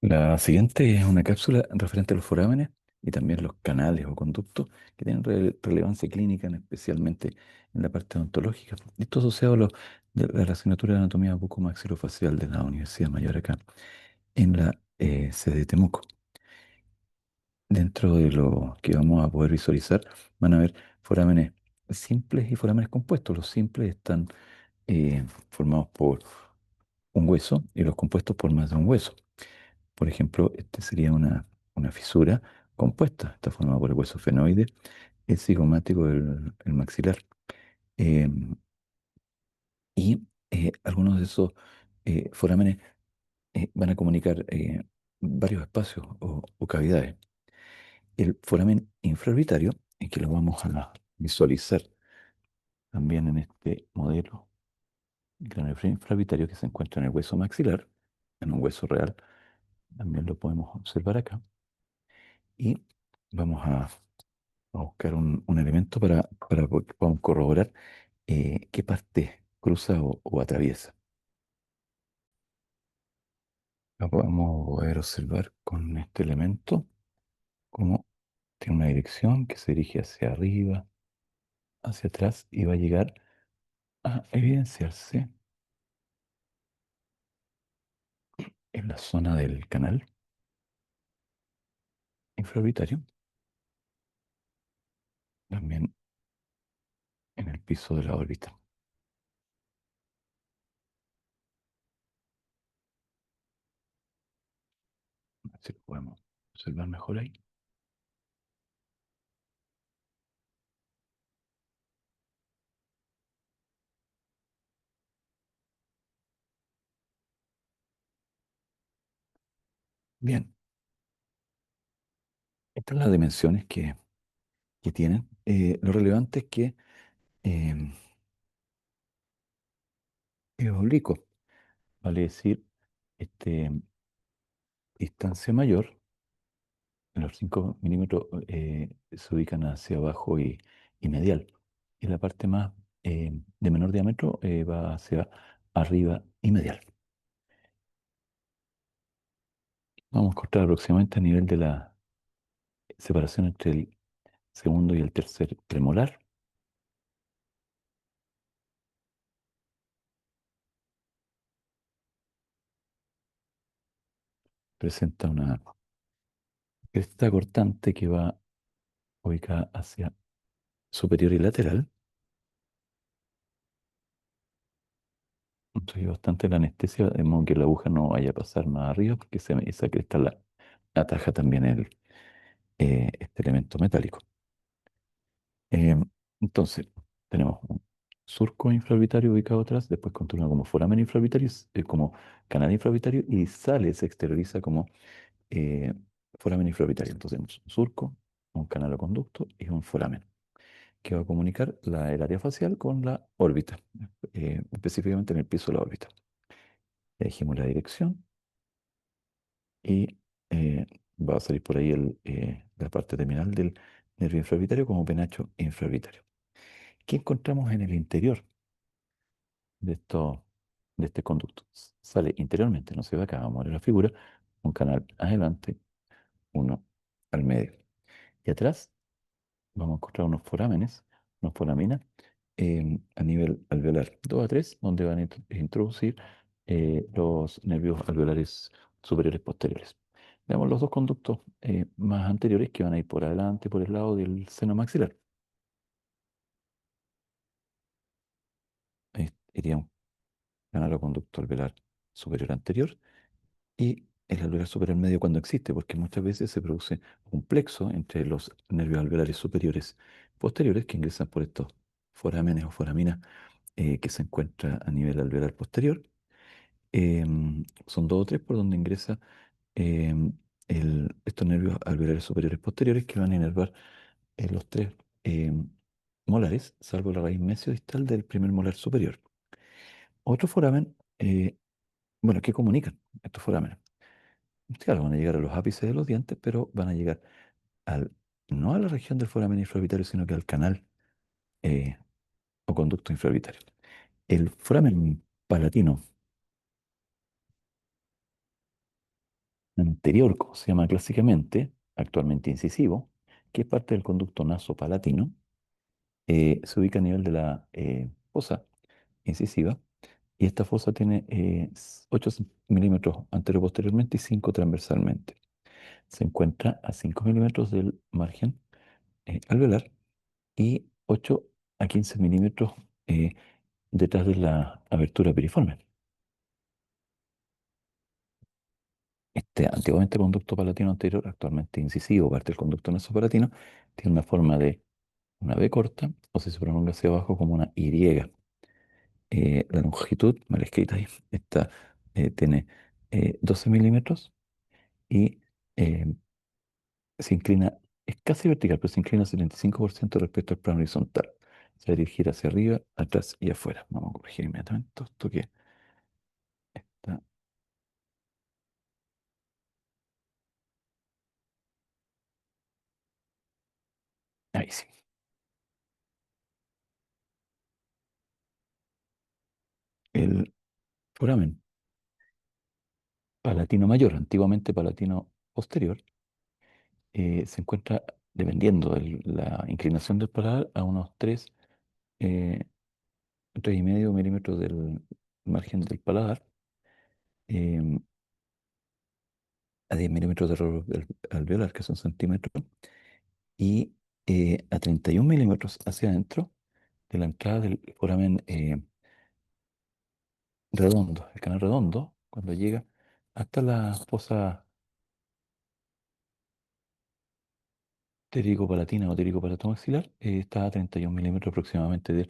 La siguiente es una cápsula referente a los forámenes y también los canales o conductos que tienen relevancia clínica, especialmente en la parte odontológica. Esto asociado a la asignatura de anatomía bucomaxilofacial de la Universidad Mayor acá, en la sede de Temuco. Dentro de lo que vamos a poder visualizar, van a ver forámenes simples y forámenes compuestos. Los simples están formados por un hueso y los compuestos por más de un hueso. Por ejemplo, este sería una fisura compuesta, está formada por el hueso fenoide, el cigomático del el maxilar. em, y algunos de esos forámenes van a comunicar varios espacios o cavidades. El foramen infraorbitario, que lo vamos a visualizar también en este modelo, el cráneo infraorbitario que se encuentra en el hueso maxilar, en un hueso real, también lo podemos observar acá. Y vamos a buscar un elemento para que podamos corroborar qué parte cruza o atraviesa. Lo podemos poder observar con este elemento, como tiene una dirección que se dirige hacia arriba, hacia atrás y va a llegar a evidenciarse en la zona del canal infraorbitario, también en el piso de la órbita. A ver si lo podemos observar mejor ahí. Bien, estas son las dimensiones que tienen. Lo relevante es que em, es oblicuo, vale decir, este, distancia mayor, en los 5 milímetros se ubican hacia abajo y medial. Y la parte más de menor diámetro va hacia arriba y medial. Vamos a encontrar aproximadamente a nivel de la separación entre el segundo y el tercer premolar. Presenta una cresta cortante que va ubicada hacia superior y lateral. Entonces, bastante la anestesia, de modo que la aguja no vaya a pasar más arriba, porque esa cresta ataja también este elemento metálico. Eh, entonces, tenemos un surco infraorbitario ubicado atrás, después continúa como foramen infraorbitario, como canal infraorbitario y sale, se exterioriza como eh, foramen infraorbitario. Entonces, tenemos un surco, un canal o conducto y un foramen que va a comunicar el área facial con la órbita, específicamente en el piso de la órbita. Le dijimos la dirección y eh, va a salir por ahí la parte terminal del nervio infraorbitario como penacho infraorbitario. ¿Qué encontramos en el interior de, de este conducto? Sale interiormente, no se ve acá, vamos a ver la figura, un canal adelante, uno al medio. Y atrás vamos a encontrar unos forámenes, unas foraminas a nivel alveolar 2 a 3 donde van a introducir los nervios alveolares superiores posteriores. Veamos los dos conductos más anteriores que van a ir por adelante, por el lado del seno maxilar. Iría un canal o conducto alveolar superior anterior y el alveolar superior medio cuando existe, porque muchas veces se produce un plexo entre los nervios alveolares superiores posteriores que ingresan por estos forámenes o foraminas que se encuentra a nivel alveolar posterior. Son dos o tres por donde ingresa em, estos nervios alveolares superiores posteriores que van a inervar los tres em, molares, salvo la raíz mesiodistal del primer molar superior. Otro foramen, bueno, ¿qué comunican estos forámenes? Claro, van a llegar a los ápices de los dientes, pero van a llegar al, no a la región del foramen infraorbitario, sino que al canal eh, o conducto infraorbitario. El foramen palatino, anterior, como se llama clásicamente, actualmente incisivo, que es parte del conducto nasopalatino, se ubica a nivel de la fosa incisiva y esta fosa tiene 8 milímetros anterior-posteriormente y 5 transversalmente. Se encuentra a 5 milímetros del margen alveolar y 8 a 15 milímetros eh, detrás de la abertura piriforme. Este antiguamente conducto palatino anterior, actualmente incisivo, parte del conducto nasopalatino, tiene una forma de una V corta o si se prolonga hacia abajo como una Y. La longitud, mal escrita ahí, esta tiene 12 milímetros y eh, se inclina, es casi vertical, pero se inclina 75% respecto al plano horizontal. Se va a dirigir hacia arriba, atrás y afuera. Vamos a corregir inmediatamente esto que está ahí sí. El foramen palatino mayor, antiguamente palatino posterior, se encuentra, dependiendo de la inclinación del paladar, a unos 3,5 milímetros del margen del paladar, em, a 10 milímetros de error alveolar, que son centímetros, y a 31 milímetros hacia adentro de la entrada del foramen redondo, el canal redondo, cuando llega hasta la fosa pterigo-palatina o pterigo-palatomaxilar, está a 31 milímetros aproximadamente de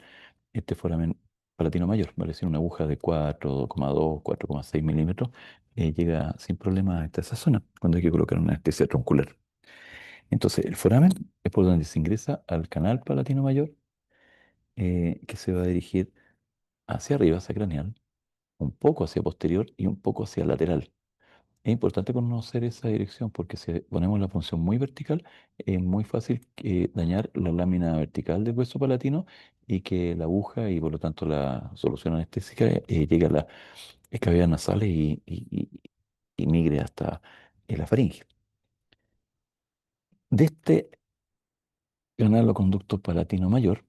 este foramen palatino mayor, vale decir, una aguja de 4,2, 4,6 milímetros, llega sin problema hasta esa zona cuando hay que colocar una anestesia troncular. Entonces, el foramen es por donde se ingresa al canal palatino mayor, que se va a dirigir hacia arriba, hacia craneal, un poco hacia posterior y un poco hacia lateral. Es importante conocer esa dirección porque si ponemos la punción muy vertical, es muy fácil dañar la lámina vertical del hueso palatino y que la aguja y por lo tanto la solución anestésica llegue a las cavidades nasales y migre hasta la faringe. De este canal o conducto palatino mayor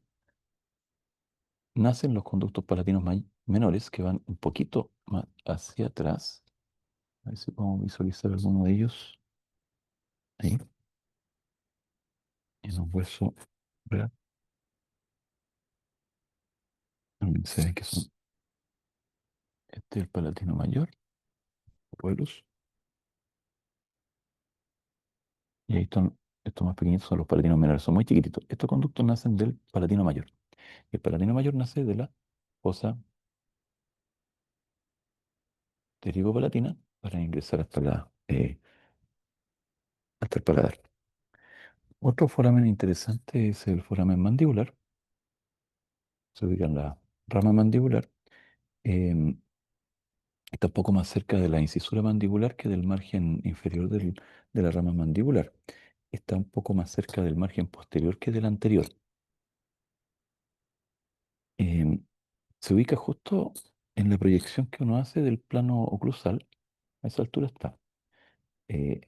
nacen los conductos palatinos menores que van un poquito más hacia atrás. A ver si podemos visualizar alguno de ellos. Ahí, en un hueso. ¿Verdad? Se ven que son. Este es el palatino mayor, pueblos. Y ahí están, estos más pequeñitos son los palatinos menores, son muy chiquititos. Estos conductos nacen del palatino mayor. El palatino mayor nace de la fosa palatina para ingresar hasta el paladar. Otro foramen interesante es el foramen mandibular. Se ubica en la rama mandibular. em, Está un poco más cerca de la incisura mandibular que del margen inferior de la rama mandibular. Está un poco más cerca del margen posterior que del anterior. Em, Se ubica justo en la proyección que uno hace del plano oclusal. A esa altura está. Eh,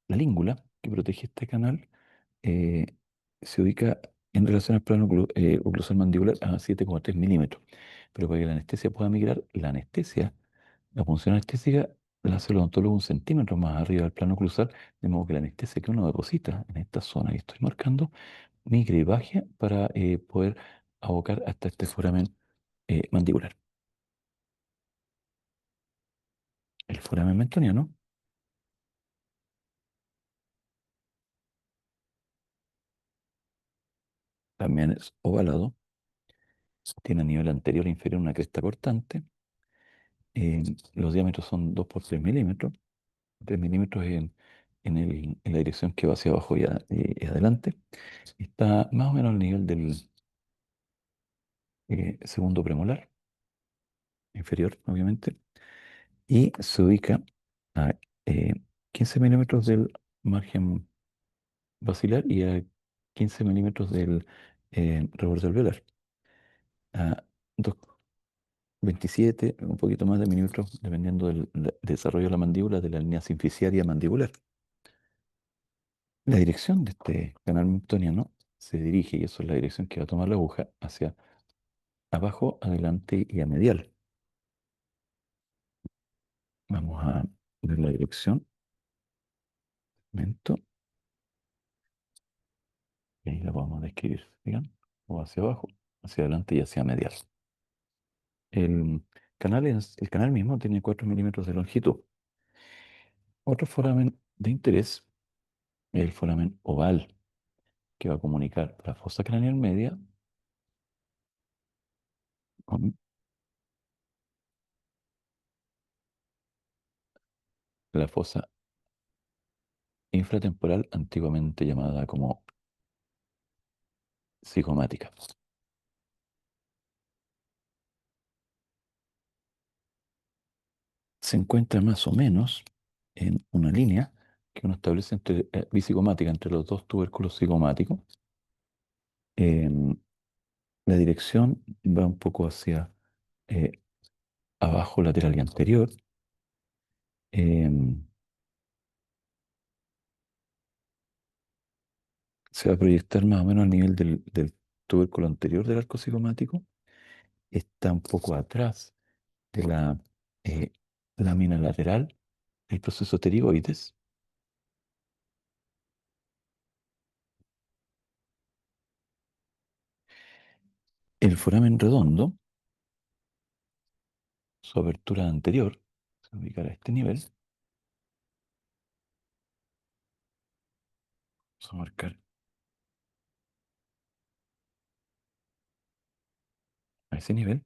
la língula que protege este canal eh, se ubica en relación al plano oclusal mandibular a 7,3 milímetros. Pero para que la anestesia pueda migrar, la punción anestésica la hace el odontólogo 1 centímetro más arriba del plano oclusal, de modo que la anestesia que uno deposita en esta zona que estoy marcando migre y baje para poder abocar hasta este foramen mandibular. El foramen mentoniano también es ovalado, tiene a nivel anterior e inferior una cresta cortante. Los diámetros son 2 por 3 milímetros, 3 milímetros en la dirección que va hacia abajo y adelante. Está más o menos al nivel del segundo premolar, inferior, obviamente, y se ubica a 15 milímetros del margen basilar y a 15 milímetros del reborde alveolar. Ah, dos- 27, un poquito más de milímetros, dependiendo del desarrollo de la mandíbula, de la línea sinficiaria mandibular. La dirección de este canal mectoniano se dirige, y eso es la dirección que va a tomar la aguja, hacia abajo, adelante y a medial. Vamos a ver la dirección. Momento, y ahí la vamos a describir. Digan, o hacia abajo, hacia adelante y hacia medial. El el canal mismo tiene 4 milímetros de longitud. Otro foramen de interés es el foramen oval, que va a comunicar la fosa craneal media con la fosa infratemporal, antiguamente llamada como cigomática. Se encuentra más o menos en una línea que uno establece entre, bicigomática entre los dos tubérculos cigomáticos. Em, la dirección va un poco hacia eh, abajo, lateral y anterior. Em, Se va a proyectar más o menos al nivel del tubérculo anterior del arco cigomático. Está un poco atrás de la eh, lámina lateral del proceso pterigoides. El foramen redondo, su abertura anterior, se ubicará a este nivel. Vamos a marcar a ese nivel.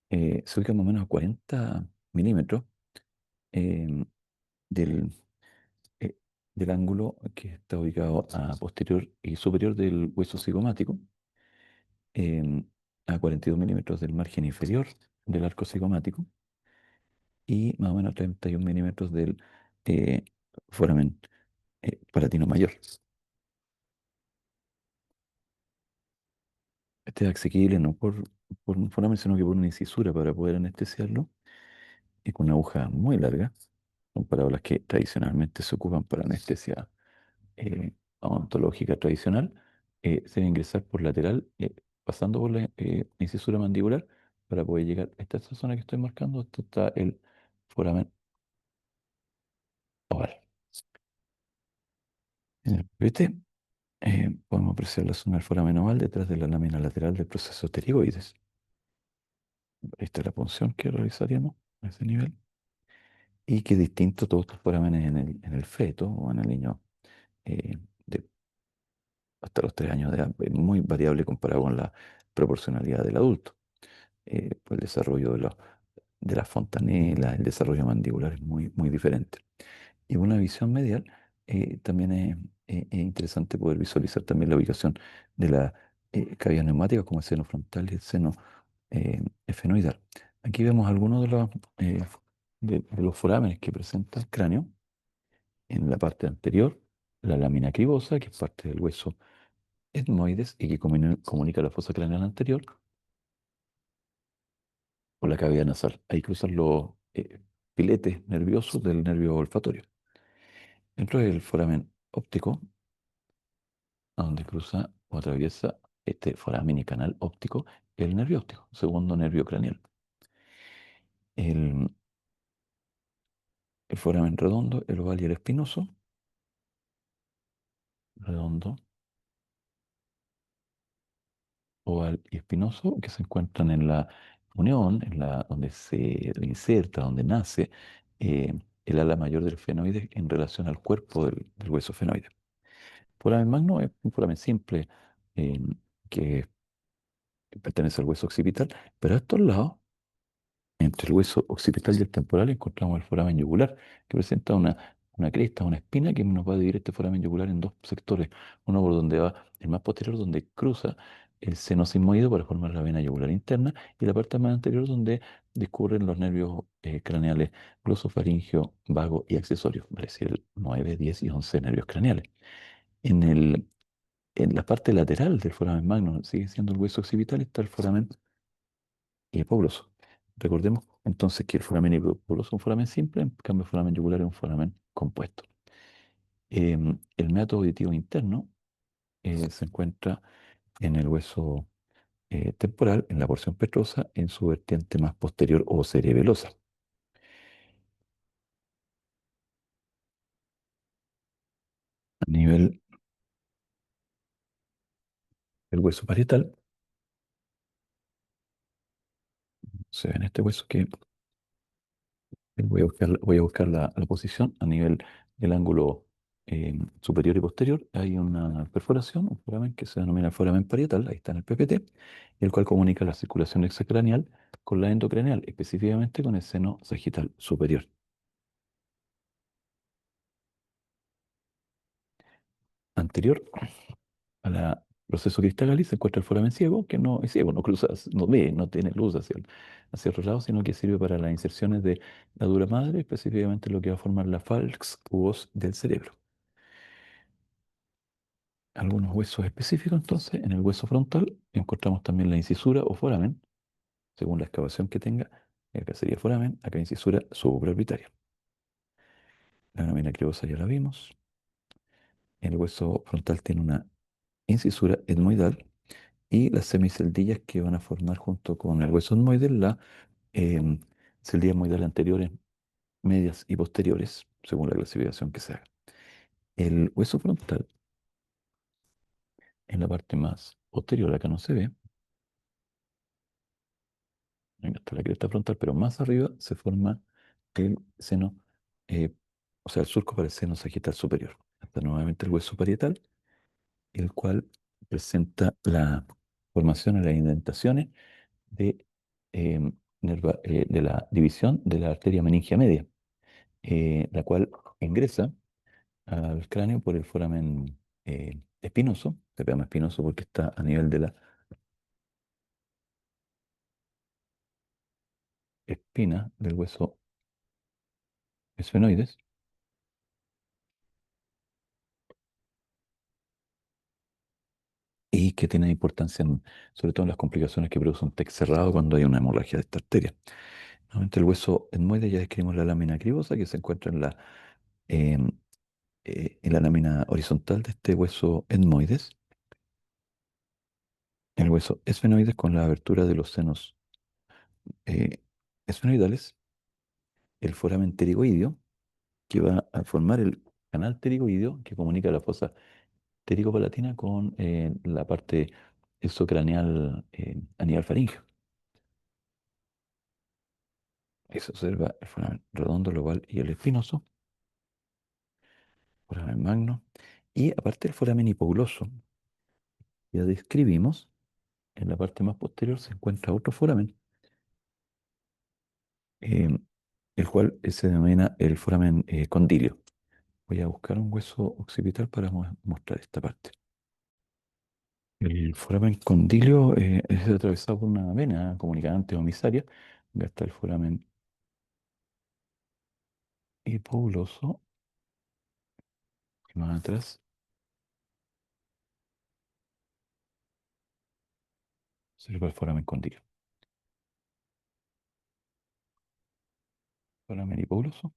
Se ubica más o menos a 40 milímetros em, del, eh, del ángulo que está ubicado a posterior y superior del hueso cigomático, em, a 42 milímetros del margen inferior del arco cigomático y más o menos 31 milímetros del eh, foramen palatino mayor. Este es asequible no por un foramen, sino que por una incisura para poder anestesiarlo y con una aguja muy larga, comparado a las que tradicionalmente se ocupan para anestesia odontológica tradicional. Se debe ingresar por lateral, pasando por la incisura mandibular para poder llegar a esta zona que estoy marcando. Esto está el foramen oval. En el pete podemos apreciar la zona del foramen oval detrás de la lámina lateral del proceso pterigoides. Esta es la punción que realizaríamos a ese nivel. Y que es distinto a todos estos forámenes en el feto o en el niño eh, de hasta los 3 años de edad. Es muy variable comparado con la proporcionalidad del adulto. Pues el desarrollo de las fontanelas, el desarrollo mandibular es muy, muy diferente. Y una visión medial también es interesante poder visualizar también la ubicación de la cavidad neumática como el seno frontal y el seno efenoidal. Aquí vemos algunos eh, de los forámenes que presenta el cráneo. En la parte anterior, la lámina cribosa, que es parte del hueso etmoides y que comunica la fosa craneal anterior con la cavidad nasal. Ahí cruzan los piletes nerviosos del nervio olfatorio. Dentro del foramen óptico, a donde cruza o atraviesa este foramen y canal óptico, el nervio óptico, segundo nervio craneal. El, el foramen redondo, el oval y el espinoso, redondo, oval y espinoso, que se encuentran en la unión, donde se inserta, donde nace eh, el ala mayor del fenoide en relación al cuerpo del hueso fenoide. Foramen magno es un foramen simple eh, que pertenece al hueso occipital, pero a estos lados, entre el hueso occipital y el temporal, encontramos el foramen yugular, que presenta una cresta, una espina que nos va a dividir este foramen yugular en dos sectores. Uno por donde va el más posterior, donde cruza el seno sigmoide para formar la vena yugular interna, y la parte más anterior, donde discurren los nervios craneales glosofaringeo, vago y accesorio, es decir, 9, 10 y 11 nervios craneales. En en la parte lateral del foramen magno, sigue siendo el hueso occipital, está el foramen Populoso. Recordemos entonces que el foramen hipopuloso es un foramen simple, en cambio el foramen yugular es un foramen compuesto. El meato auditivo interno se encuentra en el hueso temporal, en la porción petrosa, en su vertiente más posterior o cerebelosa. A nivel del hueso parietal, se ve en este hueso que voy a buscar la posición a nivel del ángulo superior y posterior. Hay una perforación, un foramen que se denomina foramen parietal, ahí está en el PPT, el cual comunica la circulación extracraneal con la endocraneal, específicamente con el seno sagital superior. Anterior al proceso Cristagali se encuentra el foramen ciego, que no es ciego, no cruza, no ve, no tiene luz hacia otro lado, sino que sirve para las inserciones de la dura madre, específicamente lo que va a formar la falx u os del cerebro. Algunos huesos específicos, entonces, en el hueso frontal encontramos también la incisura o foramen, según la excavación que tenga. Acá sería foramen, acá incisura supraorbitaria. La nómina cribosa ya la vimos. El hueso frontal tiene una incisura etmoidal y las semiceldillas que van a formar junto con el hueso etmoide la em, celdillas etmoidales anteriores, medias y posteriores, según la clasificación que se haga. El hueso frontal, en la parte más posterior, acá no se ve, venga, hasta la cresta frontal, pero más arriba se forma el seno, eh, o sea, el surco para el seno sagital superior. Hasta nuevamente el hueso parietal, el cual presenta la formación y las indentaciones de, de la división de la arteria meningia media, la cual ingresa al cráneo por el foramen espinoso, se llama espinoso porque está a nivel de la espina del hueso esfenoides, y que tiene importancia sobre todo en las complicaciones que produce un TEC cerrado cuando hay una hemorragia de esta arteria. Nuevamente el hueso etmoide, ya describimos la lámina cribosa que se encuentra em, en la lámina horizontal de este hueso etmoides, el hueso esfenoides con la abertura de los senos eh, esfenoidales, el foramen pterigoideo que va a formar el canal pterigoideo que comunica la fosa ptericopalatina con la parte exocraneal a nivel faríngeo. Ahí se observa el foramen redondo, el oval y el espinoso, foramen magno. Y aparte del foramen hipogloso, ya describimos, en la parte más posterior se encuentra otro foramen, eh, el cual se denomina el foramen condilio. Voy a buscar un hueso occipital para mostrar esta parte. El foramen condilio es atravesado por una vena comunicante o emisaria. Acá está el foramen hipogloso. Y más atrás, observa el foramen condilio. Foramen hipogloso,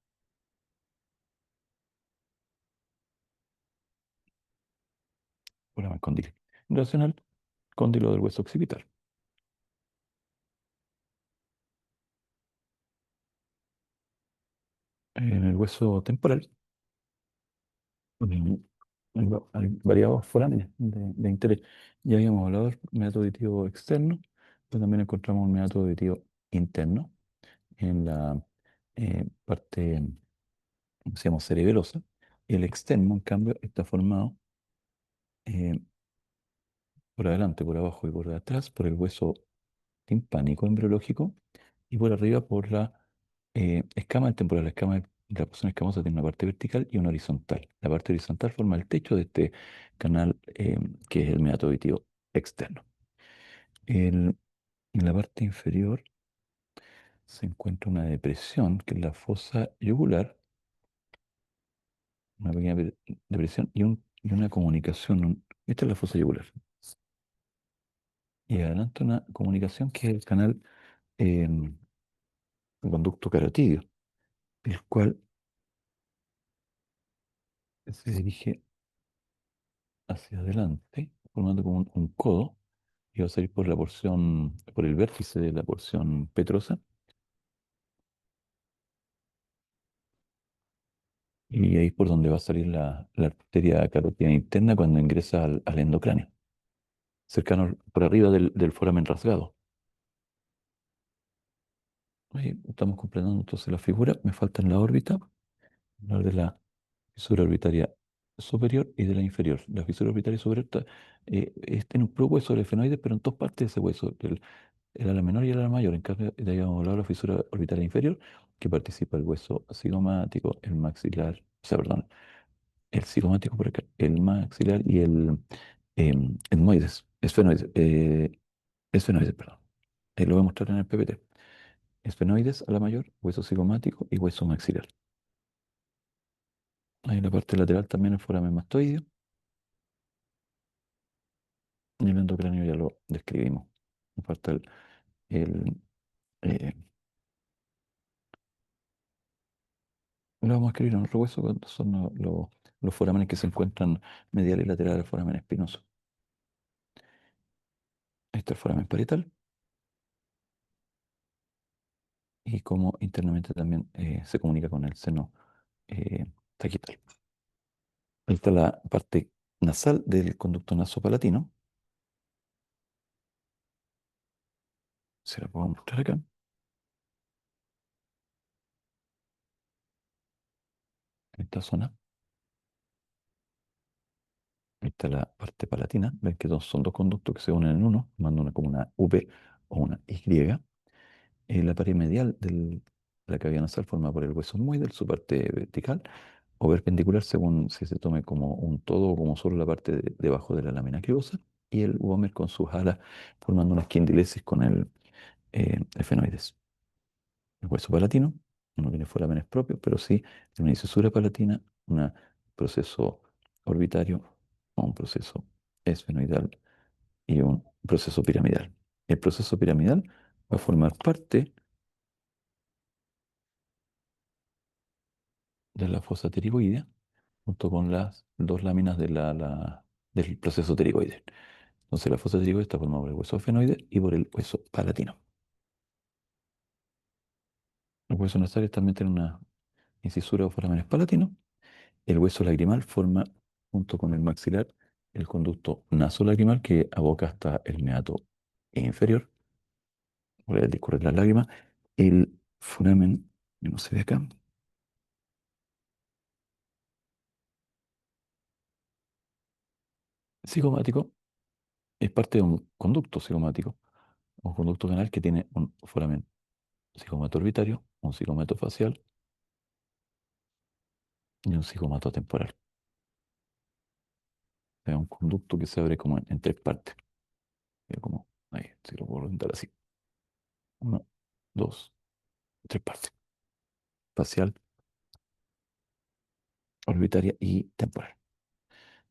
foramen condilio. En relación al cóndilo del hueso occipital. En el hueso temporal, mm, hay variados forámenes de interés. Ya habíamos hablado del meato auditivo externo, pero también encontramos un meato auditivo interno en la parte, decíamos, cerebelosa. El externo, en cambio, está formado eh, por adelante, por abajo y por atrás por el hueso timpánico embriológico y por arriba por la escama temporal. La escama de la porción escamosa tiene una parte vertical y una horizontal. La parte horizontal forma el techo de este canal que es el meato auditivo externo. En la parte inferior se encuentra una depresión que es la fosa yugular, una pequeña depresión y una comunicación. Esta es la fosa yugular. Y adelante una comunicación que es el canal un conducto carotídeo, el cual se dirige hacia adelante, formando como un codo, y va a salir por la porción, por el vértice de la porción petrosa, y ahí es por donde va a salir la arteria carotídea interna cuando ingresa al endocráneo, cercano por arriba del foramen rasgado. Ahí estamos completando entonces la figura, me falta en la órbita, hablar de la fisura orbitaria superior y de la inferior. La fisura orbitaria superior tiene un puro hueso del efenoide, pero en dos partes de ese hueso, el ala menor y el ala mayor. En cambio, de ahí vamos a hablar de la fisura orbitaria inferior, que participa el hueso cigomático, el maxilar, o sea, perdón, el cigomático por acá, el maxilar y el etmoides, esfenoides, perdón. Lo voy a mostrar en el PPT. Esfenoides a la mayor, hueso cigomático y hueso maxilar. Ahí en la parte lateral también el foramen mastoideo y el endocráneo ya lo describimos. Me falta el, eh, lo vamos a escribir en otro hueso, cuando son los forámenes que se encuentran medial y lateral al foramen espinoso. Ahí está el foramen parietal y cómo internamente también se comunica con el seno eh, sagital. Ahí está la parte nasal del conducto nasopalatino. Se la puedo mostrar acá. Esta zona. Ahí está la parte palatina. Ven que son dos conductos que se unen en uno, formando una como una V o una Y. La pared medial de la cavidad nasal formada por el hueso etmoide, su parte vertical o perpendicular según si se tome como un todo o como solo la parte debajo de la lámina cribosa, y el vómer con sus alas formando una esquindilesis con el efenoides. El hueso palatino no tiene forámenes propios, pero sí tiene una incisura palatina, un proceso orbitario, un proceso esfenoidal y un proceso piramidal. El proceso piramidal va a formar parte de la fosa pterigoidea junto con las dos láminas del proceso pterigoide. Entonces la fosa pterigoide está formada por el hueso esfenoide y por el hueso palatino. Los huesos nasales también tienen una incisura o forámenes palatinos. El hueso lagrimal forma, junto con el maxilar, el conducto nasolagrimal que aboca hasta el meato inferior, por el discurre las lágrimas. El foramen, no se ve acá, cigomático, es parte de un conducto cigomático, un conducto canal que tiene un foramen cigomato orbitario, un cigomato facial y un cigomato temporal. Es un conducto que se abre como en tres partes. Como, ahí, si lo puedo presentar así. Uno, dos, tres partes. Facial, orbitaria y temporal.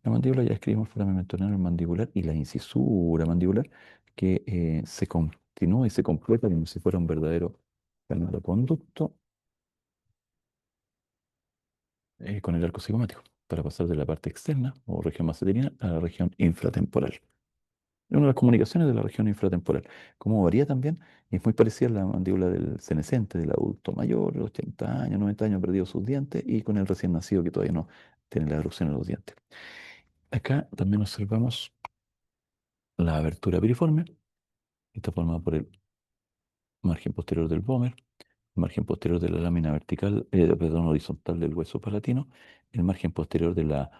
La mandíbula ya escribimos foramen mentonero mandibular y la incisura mandibular que se continúa y se completa como si fuera un verdadero canal conducto con el arco cigomático para pasar de la parte externa o región maceterina a la región infratemporal. Es una de las comunicaciones de la región infratemporal. Como varía también, y es muy parecida a la mandíbula del senescente, del adulto mayor, de 80 años, 90 años, ha perdido sus dientes, y con el recién nacido que todavía no tiene la erupción en los dientes. Acá también observamos la abertura piriforme, que está formada por el margen posterior del vómer, el margen posterior de la lámina vertical, perdón, horizontal del hueso palatino, el margen posterior de la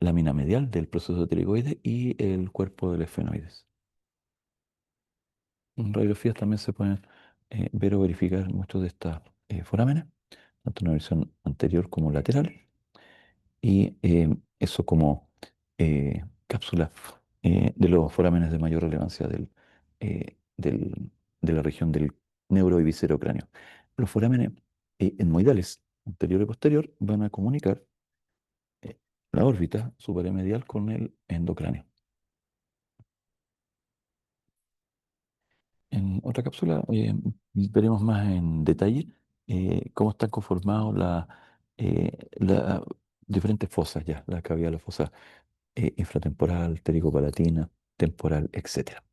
lámina medial del proceso pterigoide y el cuerpo del esfenoides. En radiografías también se pueden ver o verificar muchos de estos forámenes, tanto en una versión anterior como lateral, y eso como cápsula de los forámenes de mayor relevancia de la región del neuro y viscerocráneo. Los forámenes etmoidales anterior y posterior van a comunicar eh, la órbita supraremedial con el endocráneo. En otra cápsula veremos más en detalle cómo están conformados las diferentes fosas ya, la cavidad de la fosa infratemporal, palatina temporal, etcétera.